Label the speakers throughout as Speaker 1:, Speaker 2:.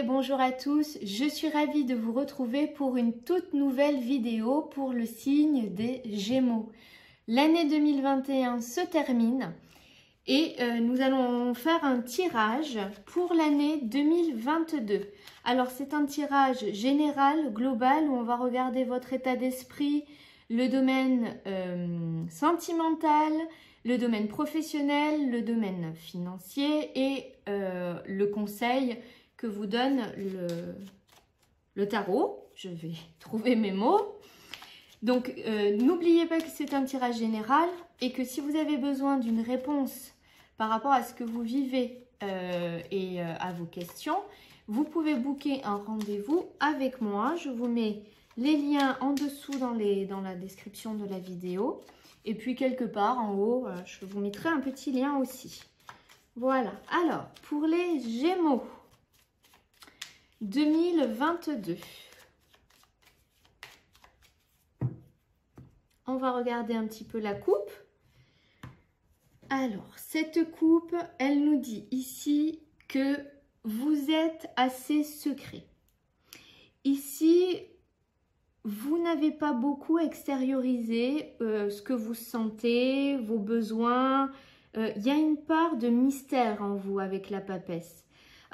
Speaker 1: et bonjour à tous, je suis ravie de vous retrouver pour une toute nouvelle vidéo pour le signe des Gémeaux. L'année 2021 se termine et nous allons faire un tirage pour l'année 2022. Alors c'est un tirage général, global, où on va regarder votre état d'esprit, le domaine sentimental, le domaine professionnel, le domaine financier et le conseil que vous donne le tarot. Je vais trouver mes mots. Donc, n'oubliez pas que c'est un tirage général et que si vous avez besoin d'une réponse par rapport à ce que vous vivez et à vos questions, vous pouvez booker un rendez-vous avec moi. Je vous mets les liens en dessous dans la description de la vidéo. Et puis, quelque part en haut, je vous mettrai un petit lien aussi. Voilà. Alors, pour les Gémeaux 2022. On va regarder un petit peu la coupe. Alors, cette coupe, elle nous dit ici que vous êtes assez secret. Ici, vous n'avez pas beaucoup extériorisé ce que vous sentez, vos besoins. Il y a une part de mystère en vous avec la papesse.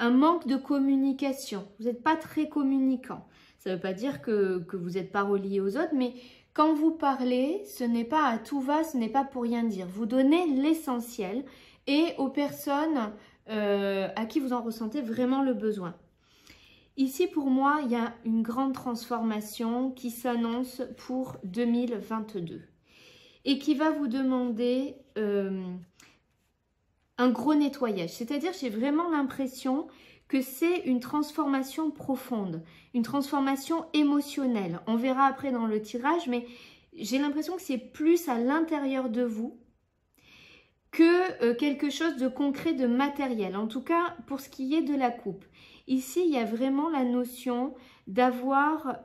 Speaker 1: Un manque de communication. Vous n'êtes pas très communicant. Ça ne veut pas dire que vous n'êtes pas relié aux autres, mais quand vous parlez, ce n'est pas à tout va, ce n'est pas pour rien dire. Vous donnez l'essentiel et aux personnes à qui vous en ressentez vraiment le besoin. Ici, pour moi, il y a une grande transformation qui s'annonce pour 2022 et qui va vous demander un gros nettoyage. C'est-à-dire, j'ai vraiment l'impression que c'est une transformation profonde, une transformation émotionnelle. On verra après dans le tirage, mais j'ai l'impression que c'est plus à l'intérieur de vous que quelque chose de concret, de matériel. En tout cas, pour ce qui est de la coupe. Ici, il y a vraiment la notion d'avoir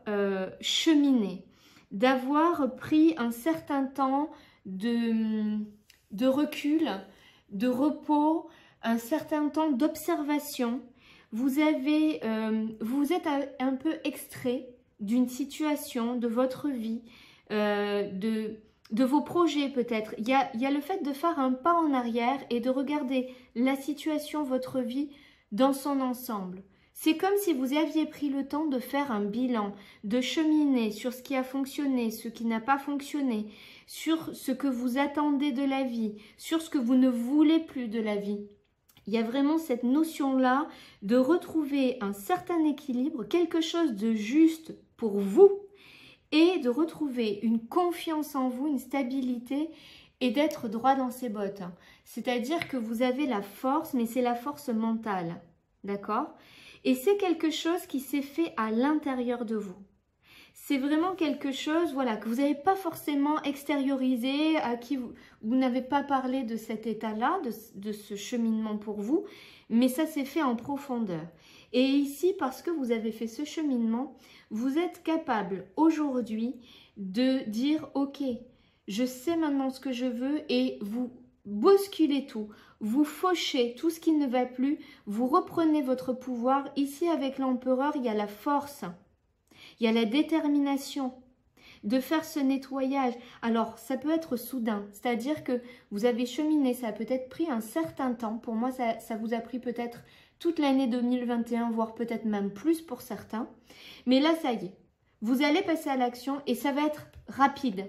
Speaker 1: cheminé, d'avoir pris un certain temps de recul, de repos, un certain temps d'observation. Vous êtes un peu extrait d'une situation, de votre vie, de vos projets peut-être. Il y a le fait de faire un pas en arrière et de regarder la situation, votre vie dans son ensemble. C'est comme si vous aviez pris le temps de faire un bilan, de cheminer sur ce qui a fonctionné, ce qui n'a pas fonctionné, sur ce que vous attendez de la vie, sur ce que vous ne voulez plus de la vie. Il y a vraiment cette notion-là de retrouver un certain équilibre, quelque chose de juste pour vous et de retrouver une confiance en vous, une stabilité et d'être droit dans ses bottes. C'est-à-dire que vous avez la force, mais c'est la force mentale, d'accord ? Et c'est quelque chose qui s'est fait à l'intérieur de vous. C'est vraiment quelque chose, voilà, que vous n'avez pas forcément extériorisé, à qui vous n'avez pas parlé de cet état-là, de ce cheminement pour vous, mais ça s'est fait en profondeur. Et ici, parce que vous avez fait ce cheminement, vous êtes capable aujourd'hui de dire « Ok, je sais maintenant ce que je veux » et vous bousculez tout, vous fauchez tout ce qui ne va plus, vous reprenez votre pouvoir. Ici, avec l'empereur, il y a la force. Il y a la détermination de faire ce nettoyage. Alors, ça peut être soudain, c'est-à-dire que vous avez cheminé, ça a peut-être pris un certain temps. Pour moi, ça vous a pris peut-être toute l'année 2021, voire peut-être même plus pour certains. Mais là, ça y est, vous allez passer à l'action et ça va être rapide.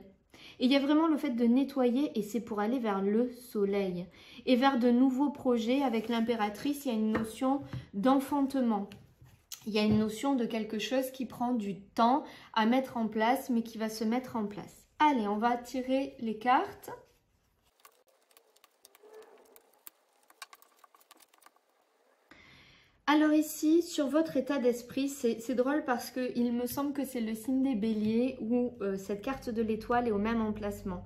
Speaker 1: Et il y a vraiment le fait de nettoyer et c'est pour aller vers le soleil et vers de nouveaux projets. Avec l'impératrice, il y a une notion d'enfantement. Il y a une notion de quelque chose qui prend du temps à mettre en place, mais qui va se mettre en place. Allez, on va tirer les cartes. Alors ici, sur votre état d'esprit, c'est drôle parce qu'il me semble que c'est le signe des béliers où cette carte de l'étoile est au même emplacement.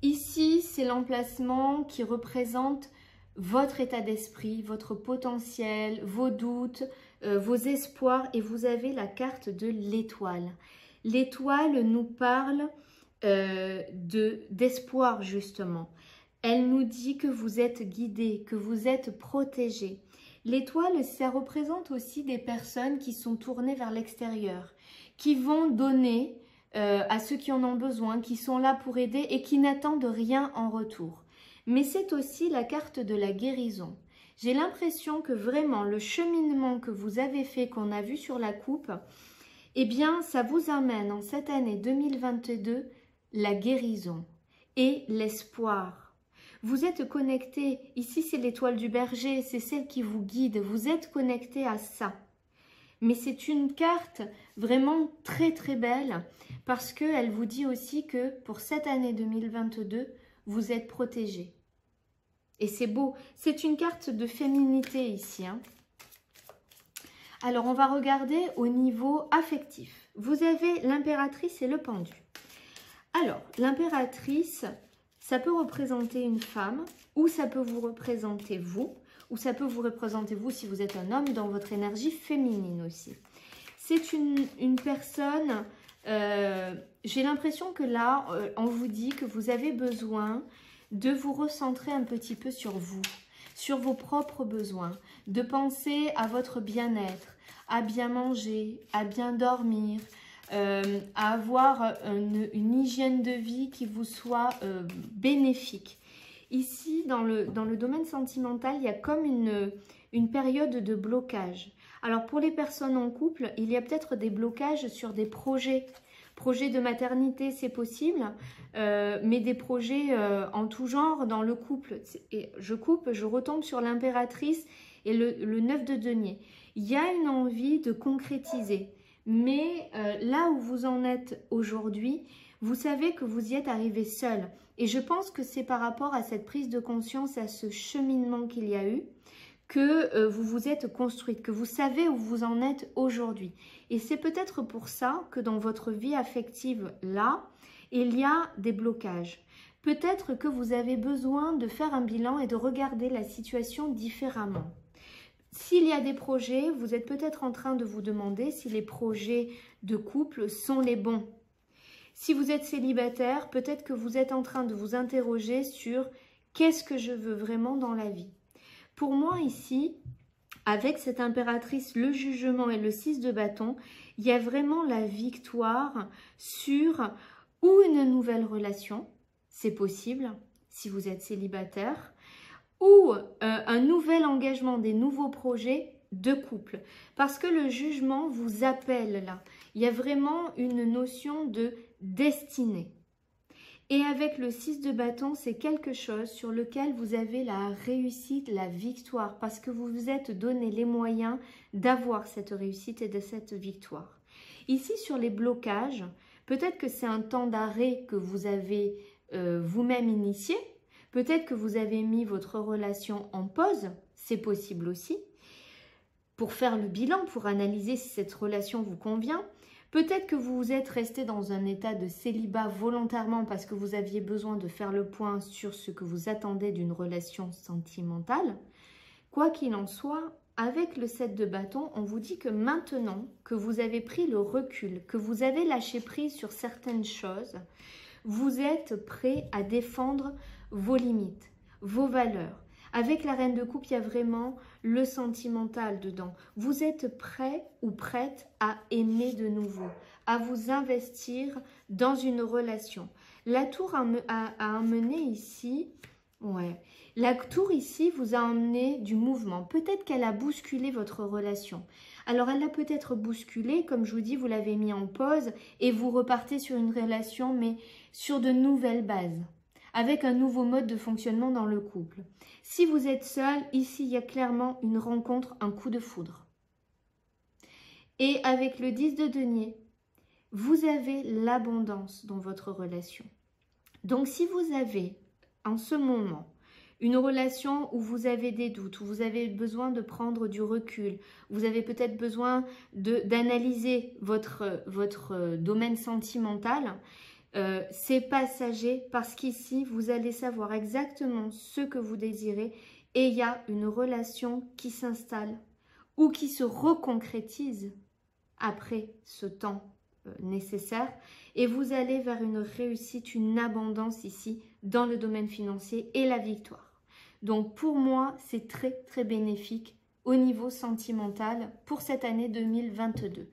Speaker 1: Ici, c'est l'emplacement qui représente votre état d'esprit, votre potentiel, vos doutes, vos espoirs et vous avez la carte de l'étoile. L'étoile nous parle d'espoir justement. Elle nous dit que vous êtes guidé, que vous êtes protégé. L'étoile, ça représente aussi des personnes qui sont tournées vers l'extérieur, qui vont donner à ceux qui en ont besoin, qui sont là pour aider et qui n'attendent rien en retour. Mais c'est aussi la carte de la guérison. J'ai l'impression que vraiment le cheminement que vous avez fait, qu'on a vu sur la coupe, eh bien ça vous amène en cette année 2022 la guérison et l'espoir. Vous êtes connecté, ici c'est l'étoile du berger, c'est celle qui vous guide, vous êtes connecté à ça. Mais c'est une carte vraiment très très belle parce qu'elle vous dit aussi que pour cette année 2022, vous êtes protégé. Et c'est beau, c'est une carte de féminité ici. Hein. Alors on va regarder au niveau affectif. Vous avez l'impératrice et le pendu. Alors l'impératrice, ça peut représenter une femme ou ça peut vous représenter vous. Ou ça peut vous représenter vous si vous êtes un homme dans votre énergie féminine aussi. C'est une personne, j'ai l'impression que là, on vous dit que vous avez besoin de vous recentrer un petit peu sur vous, sur vos propres besoins, de penser à votre bien-être, à bien manger, à bien dormir, à avoir une hygiène de vie qui vous soit bénéfique. Ici, dans le domaine sentimental, il y a comme une période de blocage. Alors, pour les personnes en couple, il y a peut-être des blocages sur des projets. Projets de maternité, c'est possible, mais des projets en tout genre dans le couple. Et je coupe, je retombe sur l'impératrice et le 9 de denier. Il y a une envie de concrétiser. Mais là où vous en êtes aujourd'hui, vous savez que vous y êtes arrivé seul. Et je pense que c'est par rapport à cette prise de conscience, à ce cheminement qu'il y a eu, que vous vous êtes construite, que vous savez où vous en êtes aujourd'hui. Et c'est peut-être pour ça que dans votre vie affective, là, il y a des blocages. Peut-être que vous avez besoin de faire un bilan et de regarder la situation différemment. S'il y a des projets, vous êtes peut-être en train de vous demander si les projets de couple sont les bons. Si vous êtes célibataire, peut-être que vous êtes en train de vous interroger sur qu'est-ce que je veux vraiment dans la vie. Pour moi ici, avec cette impératrice, le jugement et le 6 de bâton, il y a vraiment la victoire sur ou une nouvelle relation, c'est possible si vous êtes célibataire, ou un nouvel engagement, des nouveaux projets de couple. Parce que le jugement vous appelle là. Il y a vraiment une notion de destinée. Et avec le 6 de bâton, c'est quelque chose sur lequel vous avez la réussite, la victoire. Parce que vous vous êtes donné les moyens d'avoir cette réussite et de cette victoire. Ici, sur les blocages, peut-être que c'est un temps d'arrêt que vous avez vous-même initié. Peut-être que vous avez mis votre relation en pause, c'est possible aussi, pour faire le bilan, pour analyser si cette relation vous convient. Peut-être que vous êtes resté dans un état de célibat volontairement parce que vous aviez besoin de faire le point sur ce que vous attendez d'une relation sentimentale. Quoi qu'il en soit, avec le 7 de bâton, on vous dit que maintenant que vous avez pris le recul, que vous avez lâché prise sur certaines choses, vous êtes prêt à défendre vos limites, vos valeurs. Avec la reine de coupe, il y a vraiment le sentimental dedans. Vous êtes prêt ou prête à aimer de nouveau, à vous investir dans une relation. La tour a amené ici, la tour ici vous a amené du mouvement. Peut-être qu'elle a bousculé votre relation. Alors elle l'a peut-être bousculé, comme je vous dis, vous l'avez mis en pause et vous repartez sur une relation, mais sur de nouvelles bases, avec un nouveau mode de fonctionnement dans le couple. Si vous êtes seul, ici, il y a clairement une rencontre, un coup de foudre. Et avec le 10 de denier, vous avez l'abondance dans votre relation. Donc, si vous avez, en ce moment, une relation où vous avez des doutes, où vous avez besoin de prendre du recul, vous avez peut-être besoin d'analyser votre domaine sentimental, c'est passager parce qu'ici, vous allez savoir exactement ce que vous désirez et il y a une relation qui s'installe ou qui se reconcrétise après ce temps nécessaire et vous allez vers une réussite, une abondance ici dans le domaine financier et la victoire. Donc pour moi, c'est très très bénéfique au niveau sentimental pour cette année 2022.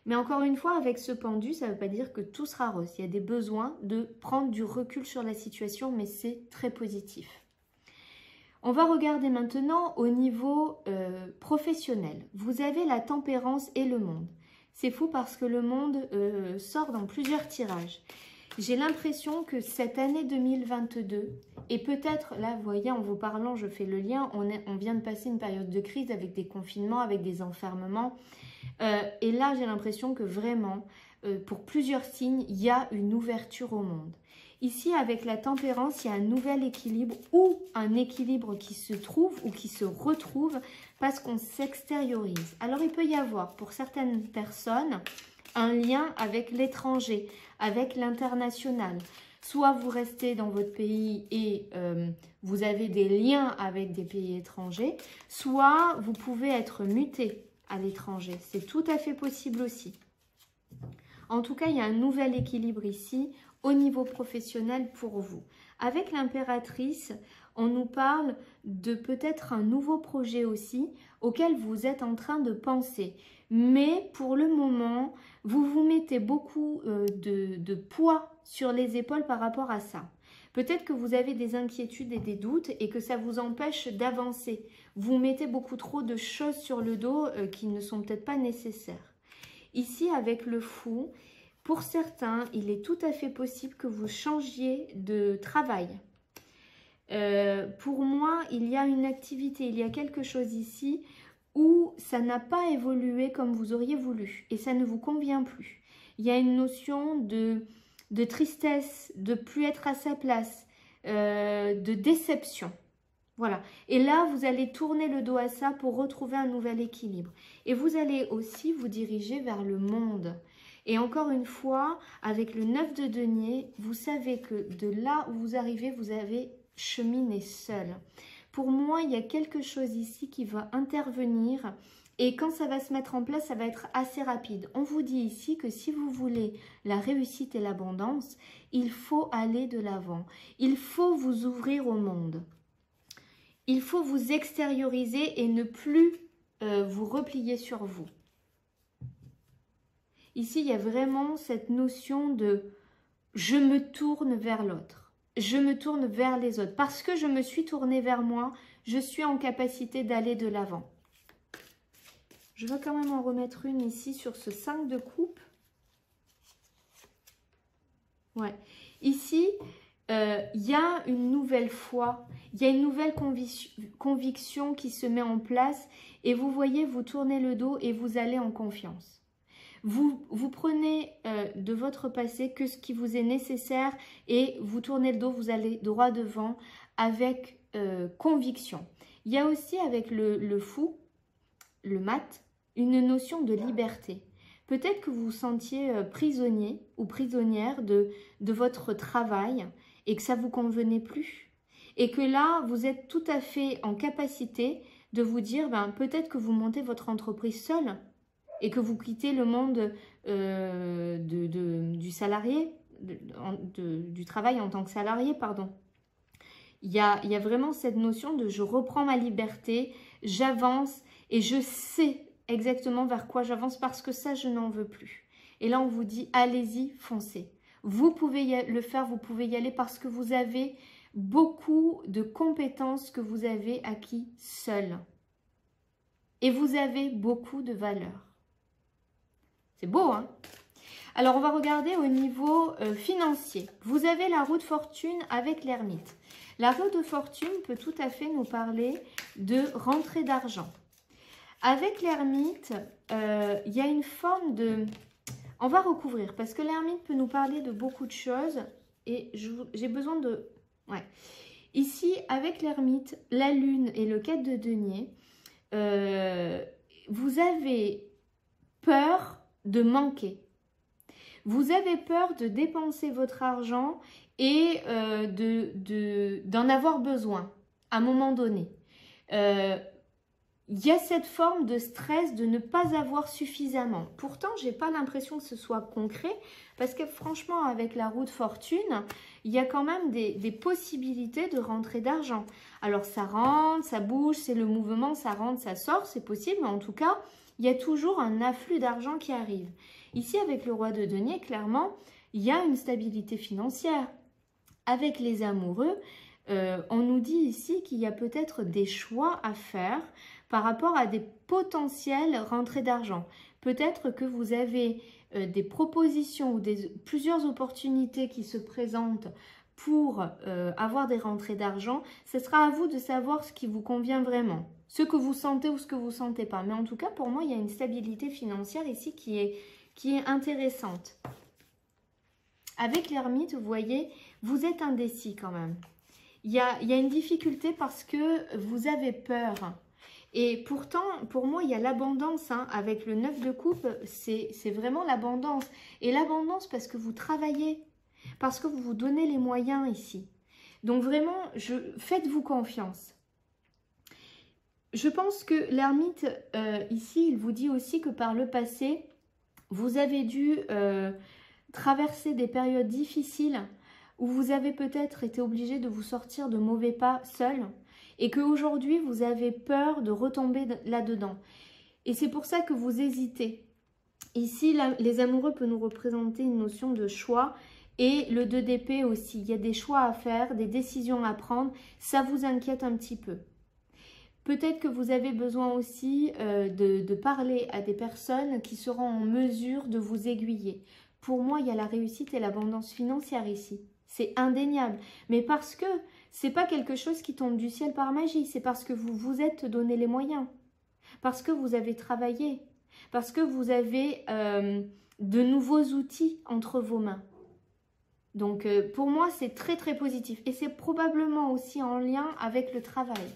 Speaker 1: Mais encore une fois, avec ce pendu, ça ne veut pas dire que tout sera rose. Il y a des besoins de prendre du recul sur la situation, mais c'est très positif. On va regarder maintenant au niveau professionnel. Vous avez la tempérance et le monde. C'est fou parce que le monde sort dans plusieurs tirages. J'ai l'impression que cette année 2022, et peut-être, là, vous voyez, en vous parlant, je fais le lien, on vient de passer une période de crise avec des confinements, avec des enfermements. Et là, j'ai l'impression que vraiment, pour plusieurs signes, il y a une ouverture au monde. Ici, avec la tempérance, il y a un nouvel équilibre ou un équilibre qui se trouve ou qui se retrouve parce qu'on s'extériorise. Alors, il peut y avoir, pour certaines personnes, un lien avec l'étranger, avec l'international. Soit vous restez dans votre pays et vous avez des liens avec des pays étrangers, soit vous pouvez être muté à l'étranger. C'est tout à fait possible aussi. En tout cas, il y a un nouvel équilibre ici au niveau professionnel pour vous. Avec l'impératrice, on nous parle de peut-être un nouveau projet aussi auquel vous êtes en train de penser. Mais pour le moment, vous vous mettez beaucoup de poids sur les épaules par rapport à ça. Peut-être que vous avez des inquiétudes et des doutes et que ça vous empêche d'avancer. Vous mettez beaucoup trop de choses sur le dos qui ne sont peut-être pas nécessaires. Ici, avec le fou, pour certains, il est tout à fait possible que vous changiez de travail. Pour moi, il y a une activité, il y a quelque chose ici où ça n'a pas évolué comme vous auriez voulu et ça ne vous convient plus. Il y a une notion de tristesse, de plus être à sa place, de déception. Voilà. Et là, vous allez tourner le dos à ça pour retrouver un nouvel équilibre. Et vous allez aussi vous diriger vers le monde. Et encore une fois, avec le 9 de denier, vous savez que de là où vous arrivez, vous avez cheminé seul. Pour moi, il y a quelque chose ici qui va intervenir et quand ça va se mettre en place, ça va être assez rapide. On vous dit ici que si vous voulez la réussite et l'abondance, il faut aller de l'avant. Il faut vous ouvrir au monde. Il faut vous extérioriser et ne plus vous replier sur vous. Ici, il y a vraiment cette notion de « je me tourne vers l'autre ». Je me tourne vers les autres. Parce que je me suis tournée vers moi, je suis en capacité d'aller de l'avant. Je vais quand même en remettre une ici sur ce 5 de coupe. Ouais. Ici, il y a une nouvelle foi, il y a une nouvelle conviction qui se met en place. Et vous voyez, vous tournez le dos et vous allez en confiance. Vous prenez de votre passé que ce qui vous est nécessaire et vous tournez le dos, vous allez droit devant avec conviction. Il y a aussi avec le fou, le mat, une notion de liberté. Peut-être que vous vous sentiez prisonnier ou prisonnière de votre travail et que ça ne vous convenait plus. Et que là, vous êtes tout à fait en capacité de vous dire, ben, peut-être que vous montez votre entreprise seul et que vous quittez le monde du salarié, du travail en tant que salarié, pardon. Il y a vraiment cette notion de je reprends ma liberté, j'avance et je sais exactement vers quoi j'avance parce que ça, je n'en veux plus. Et là, on vous dit, allez-y, foncez. Vous pouvez le faire, vous pouvez y aller parce que vous avez beaucoup de compétences que vous avez acquis seul. Et vous avez beaucoup de valeur. C'est beau, hein? Alors, on va regarder au niveau financier. Vous avez la roue de fortune avec l'ermite. La roue de fortune peut tout à fait nous parler de rentrée d'argent. Avec l'ermite, il y a une forme de... On va recouvrir parce que l'ermite peut nous parler de beaucoup de choses et j'ai besoin de... Ouais. Ici, avec l'ermite, la lune et le 4 de denier, vous avez peur de manquer. Vous avez peur de dépenser votre argent et d'en avoir besoin à un moment donné. il y a cette forme de stress de ne pas avoir suffisamment. Pourtant, je n'ai pas l'impression que ce soit concret parce que franchement, avec la roue de fortune, il y a quand même des possibilités de rentrée d'argent. Alors, ça rentre, ça bouge, c'est le mouvement, ça rentre, ça sort, c'est possible. Mais en tout cas, il y a toujours un afflux d'argent qui arrive. Ici, avec le roi de denier, clairement, il y a une stabilité financière. Avec les amoureux, on nous dit ici qu'il y a peut-être des choix à faire par rapport à des potentielles rentrées d'argent. Peut-être que vous avez des propositions ou plusieurs opportunités qui se présentent pour avoir des rentrées d'argent. Ce sera à vous de savoir ce qui vous convient vraiment, ce que vous sentez ou ce que vous ne sentez pas. Mais en tout cas, pour moi, il y a une stabilité financière ici qui est intéressante. Avec l'ermite, vous voyez, vous êtes indécis quand même. Il y a une difficulté parce que vous avez peur. Et pourtant, pour moi, il y a l'abondance. Hein. Avec le 9 de coupe, c'est vraiment l'abondance. Et l'abondance parce que vous travaillez, parce que vous vous donnez les moyens ici. Donc vraiment, faites-vous confiance. Je pense que l'ermite, ici, il vous dit aussi que par le passé, vous avez dû traverser des périodes difficiles où vous avez peut-être été obligé de vous sortir de mauvais pas seul et qu'aujourd'hui, vous avez peur de retomber là-dedans. Et c'est pour ça que vous hésitez. Ici, les amoureux peuvent nous représenter une notion de choix et le 2 d'épée aussi. Il y a des choix à faire, des décisions à prendre. Ça vous inquiète un petit peu. Peut-être que vous avez besoin aussi de parler à des personnes qui seront en mesure de vous aiguiller. Pour moi, il y a la réussite et l'abondance financière ici. C'est indéniable. Mais parce que ce n'est pas quelque chose qui tombe du ciel par magie. C'est parce que vous vous êtes donné les moyens. Parce que vous avez travaillé. Parce que vous avez de nouveaux outils entre vos mains. Donc, pour moi, c'est très, très positif. Et c'est probablement aussi en lien avec le travail.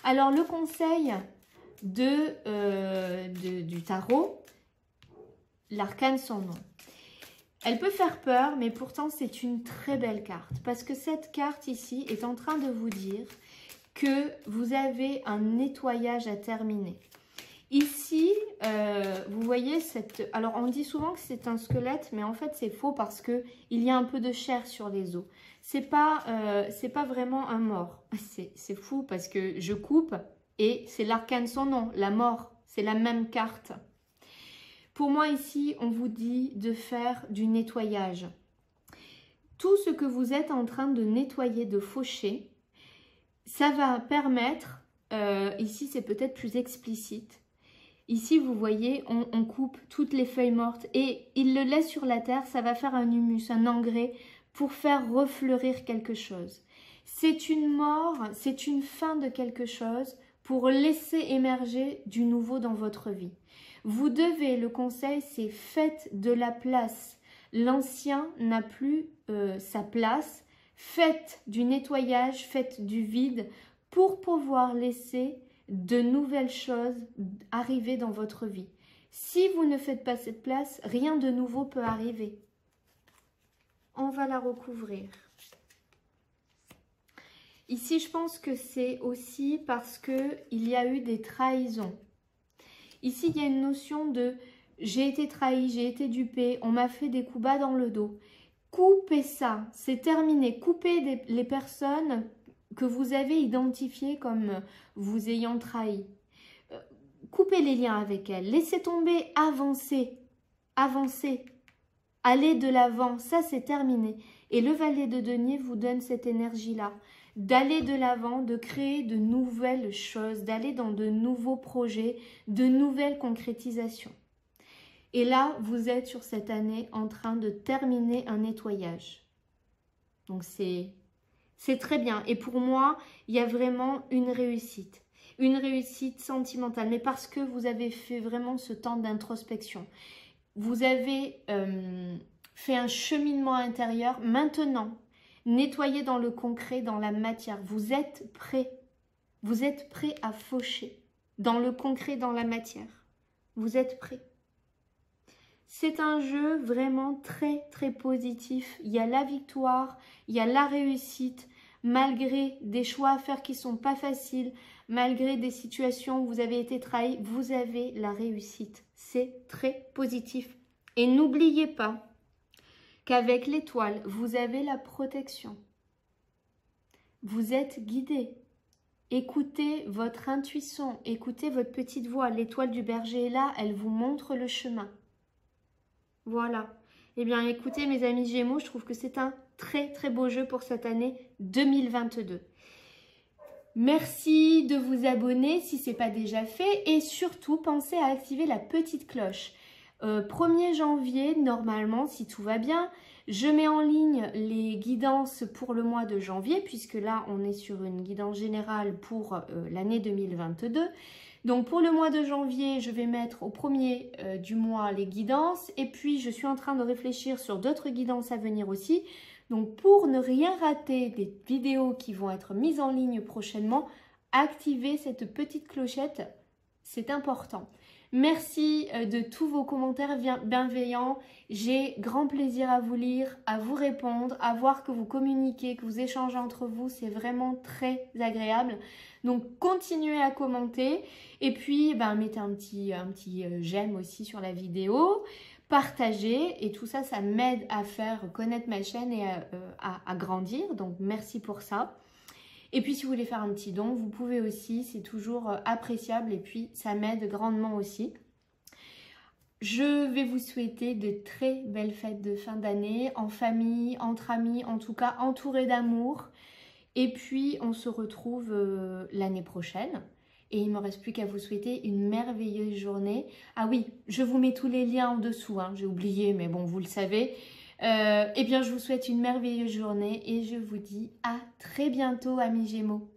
Speaker 1: Alors, le conseil du tarot, l'arcane sans nom. Elle peut faire peur, mais pourtant c'est une très belle carte. Parce que cette carte ici est en train de vous dire que vous avez un nettoyage à terminer. Ici, vous voyez cette... Alors on dit souvent que c'est un squelette, mais en fait c'est faux parce qu'il y a un peu de chair sur les os. C'est pas vraiment un mort. C'est fou parce que je coupe et c'est l'arcane sans nom, la mort. C'est la même carte. Pour moi, ici, on vous dit de faire du nettoyage. Tout ce que vous êtes en train de nettoyer, de faucher, ça va permettre, ici c'est peut-être plus explicite, ici vous voyez, on coupe toutes les feuilles mortes et il le laisse sur la terre, ça va faire un humus, un engrais pour faire refleurir quelque chose. C'est une mort, c'est une fin de quelque chose pour laisser émerger du nouveau dans votre vie. Vous devez, le conseil, c'est faites de la place. L'ancien n'a plus sa place. Faites du nettoyage, faites du vide pour pouvoir laisser de nouvelles choses arriver dans votre vie. Si vous ne faites pas cette place, rien de nouveau peut arriver. On va la recouvrir. Ici, je pense que c'est aussi parce qu'il y a eu des trahisons. Ici, il y a une notion de « j'ai été trahi, j'ai été dupé, on m'a fait des coups bas dans le dos ». Coupez ça, c'est terminé. Coupez les personnes que vous avez identifiées comme vous ayant trahi. Coupez les liens avec elles. Laissez tomber, avancez. Avancez. Allez de l'avant, ça c'est terminé. Et le valet de denier vous donne cette énergie-là. D'aller de l'avant, de créer de nouvelles choses, d'aller dans de nouveaux projets, de nouvelles concrétisations. Et là, vous êtes sur cette année en train de terminer un nettoyage. Donc c'est très bien. Et pour moi, il y a vraiment une réussite sentimentale. Mais parce que vous avez fait vraiment ce temps d'introspection. Vous avez fait un cheminement intérieur. Maintenant, nettoyez dans le concret, dans la matière. Vous êtes prêt. Vous êtes prêt à faucher dans le concret, dans la matière. Vous êtes prêt. C'est un jeu vraiment très, très positif. Il y a la victoire, il y a la réussite, malgré des choix à faire qui ne sont pas faciles, malgré des situations où vous avez été trahi, vous avez la réussite. C'est très positif. Et n'oubliez pas qu'avec l'étoile, vous avez la protection. Vous êtes guidé. Écoutez votre intuition, écoutez votre petite voix. L'étoile du berger est là, elle vous montre le chemin. Voilà. Eh bien, écoutez, mes amis Gémeaux, je trouve que c'est un très, très beau jeu pour cette année 2022. Merci de vous abonner si ce n'est pas déjà fait et surtout, pensez à activer la petite cloche. 1er janvier, normalement, si tout va bien, je mets en ligne les guidances pour le mois de janvier, puisque là, on est sur une guidance générale pour l'année 2022. Donc, pour le mois de janvier, je vais mettre au 1er du mois les guidances. Et puis, je suis en train de réfléchir sur d'autres guidances à venir aussi. Donc, pour ne rien rater des vidéos qui vont être mises en ligne prochainement, activez cette petite clochette, c'est important. Merci de tous vos commentaires bienveillants. J'ai grand plaisir à vous lire, à vous répondre, à voir que vous communiquez, que vous échangez entre vous. C'est vraiment très agréable. Donc, continuez à commenter. Et puis, mettez un petit j'aime aussi sur la vidéo. Partagez. Et tout ça, ça m'aide à faire connaître ma chaîne et à grandir. Donc, merci pour ça. Et puis, si vous voulez faire un petit don, vous pouvez aussi, c'est toujours appréciable et puis ça m'aide grandement aussi. Je vais vous souhaiter de très belles fêtes de fin d'année, en famille, entre amis, en tout cas entourés d'amour. Et puis, on se retrouve l'année prochaine. Et il ne me reste plus qu'à vous souhaiter une merveilleuse journée. Ah oui, je vous mets tous les liens en dessous, hein, j'ai oublié, mais bon, vous le savez. Eh bien, je vous souhaite une merveilleuse journée et je vous dis à très bientôt, amis Gémeaux.